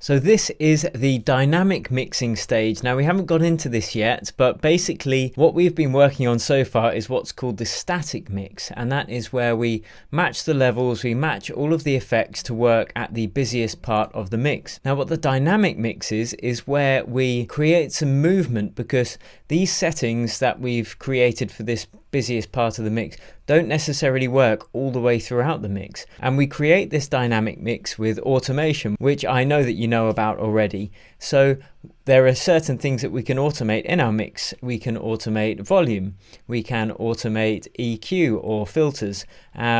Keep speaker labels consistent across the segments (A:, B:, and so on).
A: So this is the dynamic mixing stage. Now we haven't got into this yet, but basically what we've been working on so far is what's called the static mix, and that is where we match the levels, we match all of the effects to work at the busiest part of the mix. Now what the dynamic mix is where we create some movement, because these settings that we've created for this busiest part of the mix don't necessarily work all the way throughout the mix, and we create this dynamic mix with automation, which I know that you know about already. So there are certain things that we can automate in our mix. We can automate volume, we can automate EQ or filters,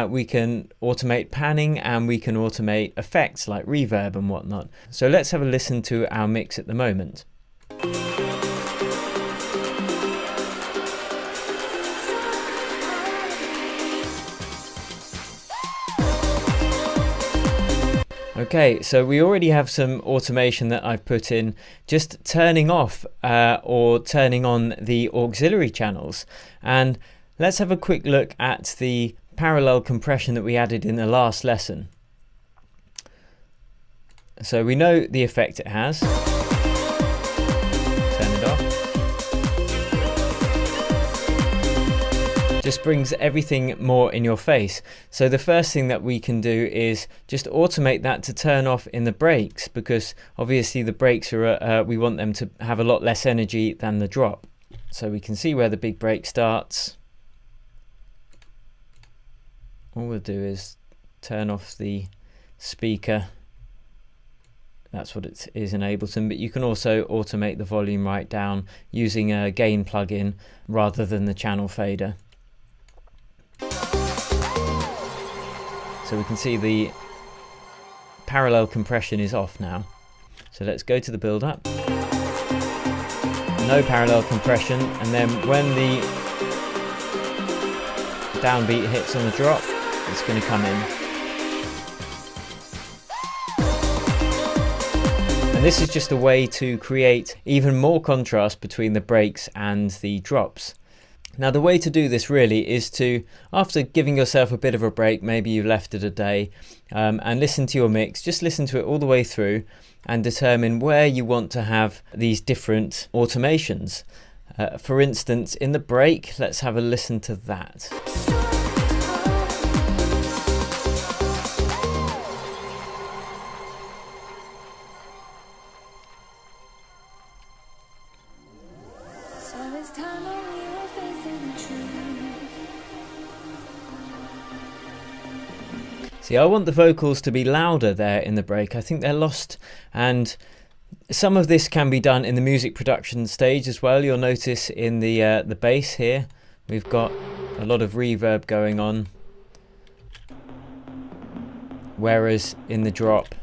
A: we can automate panning, and we can automate effects like reverb and whatnot. So let's have a listen to our mix at the moment. Okay, so we already have some automation that I've put in, just turning off or turning on the auxiliary channels. And let's have a quick look at the parallel compression that we added in the last lesson. So we know the effect it has. Turn it off. Just brings everything more in your face. So the first thing that we can do is just automate that to turn off in the brakes, because obviously the brakes are we want them to have a lot less energy than the drop. So we can see where the big brake starts. All we'll do is turn off the speaker. That's what it is in Ableton, but you can also automate the volume right down using a gain plugin rather than the channel fader. So we can see the parallel compression is off now. So let's go to the build up. No parallel compression, and then when the downbeat hits on the drop, it's going to come in. And this is just a way to create even more contrast between the breaks and the drops. Now the way to do this really is to, after giving yourself a bit of a break, maybe you've left it a day, and listen to your mix, just listen to it all the way through and determine where you want to have these different automations. For instance, in the break, let's have a listen to that. See, I want the vocals to be louder there in the break. I think they're lost, and some of this can be done in the music production stage as well. You'll notice in the bass here, we've got a lot of reverb going on, whereas in the drop,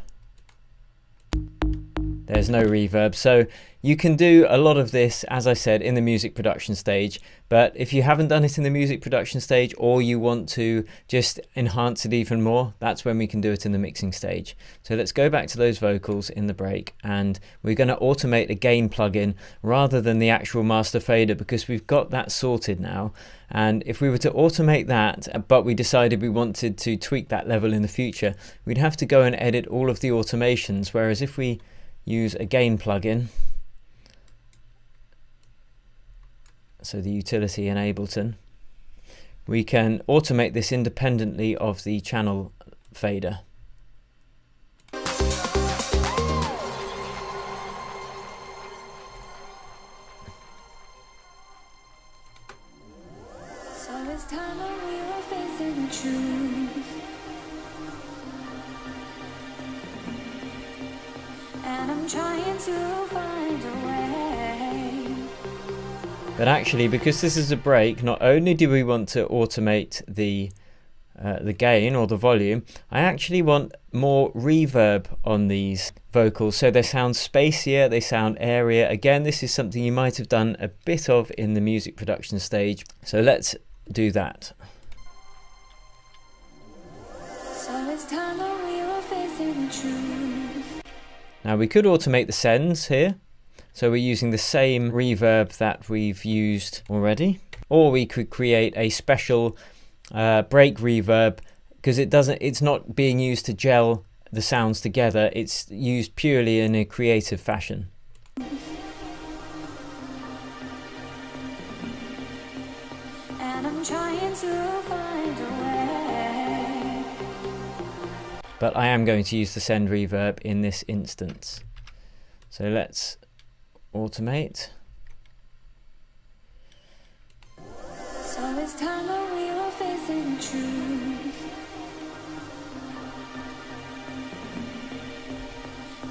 A: there's no reverb. So you can do a lot of this, as I said, in the music production stage, but if you haven't done it in the music production stage, or you want to just enhance it even more, that's when we can do it in the mixing stage. So let's go back to those vocals in the break, and we're going to automate a gain plugin rather than the actual master fader, because we've got that sorted now. And if we were to automate that, but we decided we wanted to tweak that level in the future, we'd have to go and edit all of the automations, whereas if we use a gain plugin, so the utility in Ableton, we can automate this independently of the channel fader.
B: So it's time when we were facing the truth, and I'm trying to find a way.
A: But actually, because this is a break, not only do we want to automate the gain or the volume, I actually want more reverb on these vocals, so they sound spacier, they sound airier. Again, this is something you might have done a bit of in the music production stage, so let's do that.
B: So it's time when we were facing the truth.
A: Now we could automate the sends here, so we're using the same reverb that we've used already, or we could create a special break reverb, because it's not being used to gel the sounds together. It's used purely in a creative fashion.
B: And I'm trying to find a way.
A: But I am going to use the send reverb in this instance. So let's automate.
B: So it's time that we were facing the truth.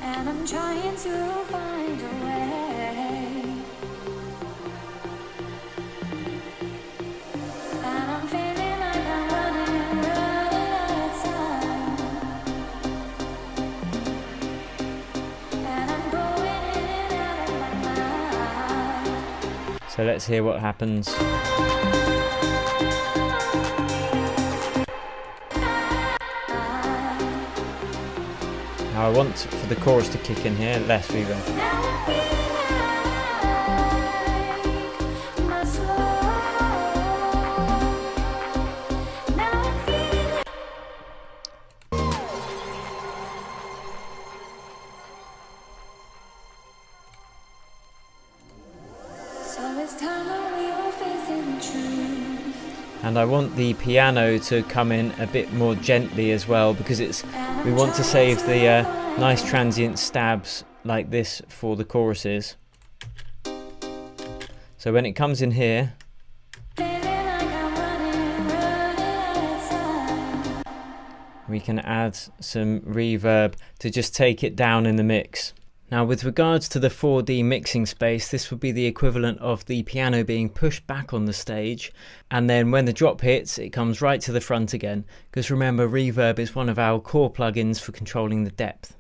B: And I'm trying to find a way. And I'm feeling like I'm running out of time. And I'm going in and out of my mind.
A: So let's hear what happens. Now I want for the chorus to kick in here, less reverb. And I want the piano to come in a bit more gently as well, because we want to save the nice transient stabs like this for the choruses. So when it comes in here, we can add some reverb to just take it down in the mix. Now with regards to the 4D mixing space, this would be the equivalent of the piano being pushed back on the stage, and then when the drop hits it comes right to the front again, because remember, reverb is one of our core plugins for controlling the depth.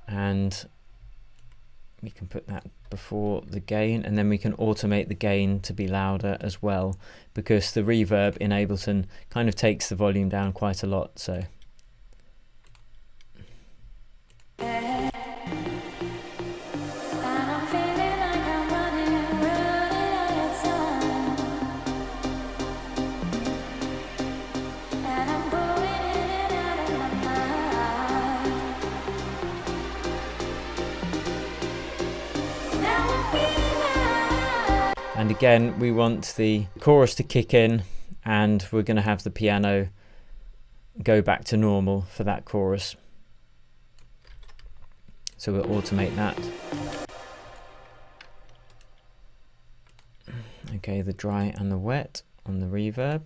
A: And we can put that before the gain, and then we can automate the gain to be louder as well, because the reverb in Ableton kind of takes the volume down quite a lot. So and again, we want the chorus to kick in, and we're going to have the piano go back to normal for that chorus. So we'll automate that. Okay, the dry and the wet on the reverb.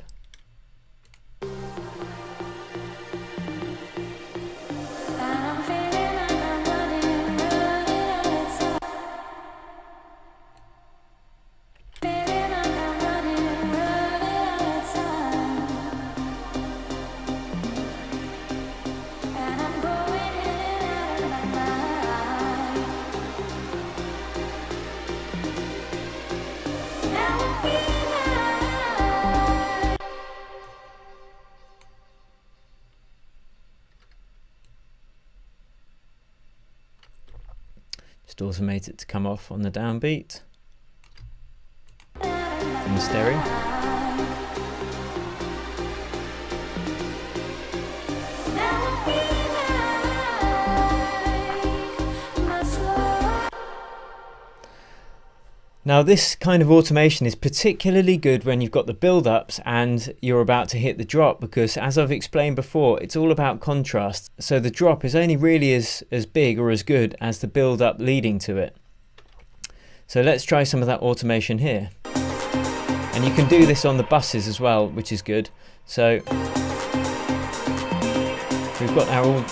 A: Just automate it to come off on the downbeat from the stereo. Now this kind of automation is particularly good when you've got the build-ups and you're about to hit the drop, because as I've explained before, it's all about contrast. So the drop is only really as big or as good as the build-up leading to it. So let's try some of that automation here. And you can do this on the buses as well, which is good. So we've got our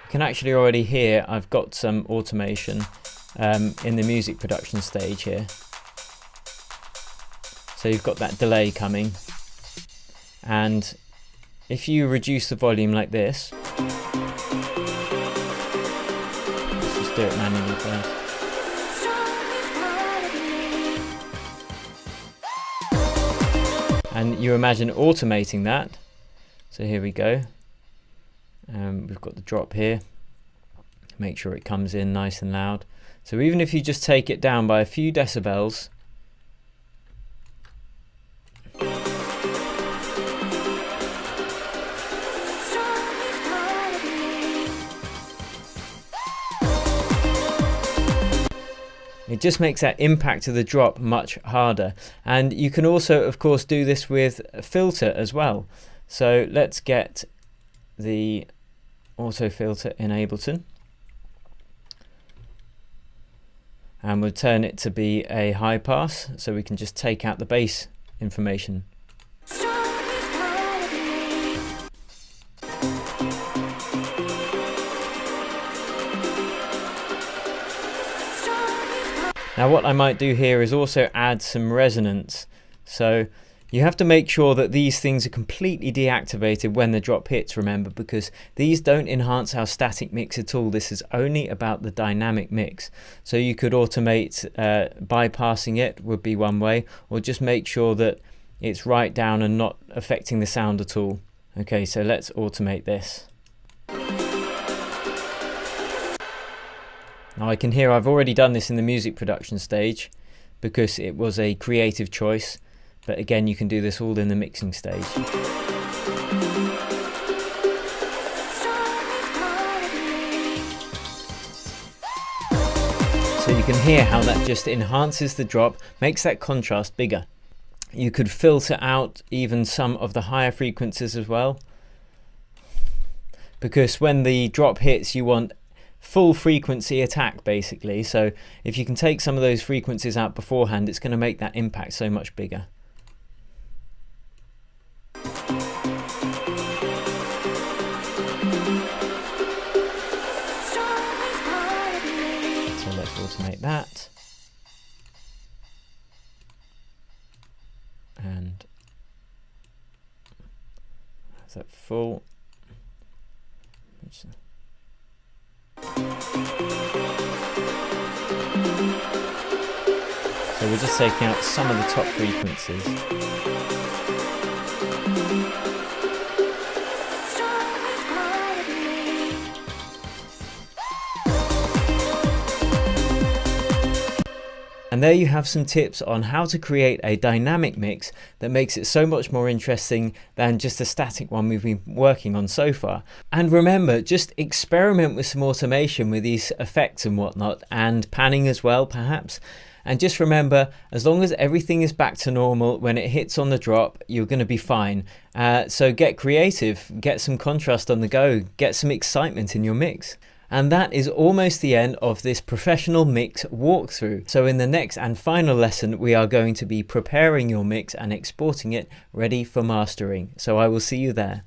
A: can actually already hear I've got some automation in the music production stage here. So you've got that delay coming, and if you reduce the volume like this, let's just do it manually first. And you imagine automating that. So here we go. We've got the drop here. Make sure it comes in nice and loud. So even if you just take it down by a few decibels, It just makes that impact of the drop much harder. And you can also, of course, do this with a filter as well. So let's get the auto filter in Ableton. And we'll turn it to be a high pass, so we can just take out the bass information. Now what I might do here is also add some resonance. So you have to make sure that these things are completely deactivated when the drop hits, remember, because these don't enhance our static mix at all. This is only about the dynamic mix. So you could automate bypassing it would be one way, or just make sure that it's right down and not affecting the sound at all. Okay, so let's automate this. Now I can hear I've already done this in the music production stage because it was a creative choice, but again you can do this all in the mixing stage. So you can hear how that just enhances the drop, makes that contrast bigger. You could filter out even some of the higher frequencies as well, because when the drop hits you want full frequency attack basically. So if you can take some of those frequencies out beforehand, it's going to make that impact so much bigger. So let's automate that. And have that full. So we're just taking out some of the top frequencies. And there you have some tips on how to create a dynamic mix that makes it so much more interesting than just a static one we've been working on so far. And remember, just experiment with some automation with these effects and whatnot, and panning as well perhaps. And just remember, as long as everything is back to normal when it hits on the drop, you're going to be fine. So get creative, get some contrast on the go, get some excitement in your mix. And that is almost the end of this professional mix walkthrough. So in the next and final lesson, we are going to be preparing your mix and exporting it ready for mastering. So I will see you there.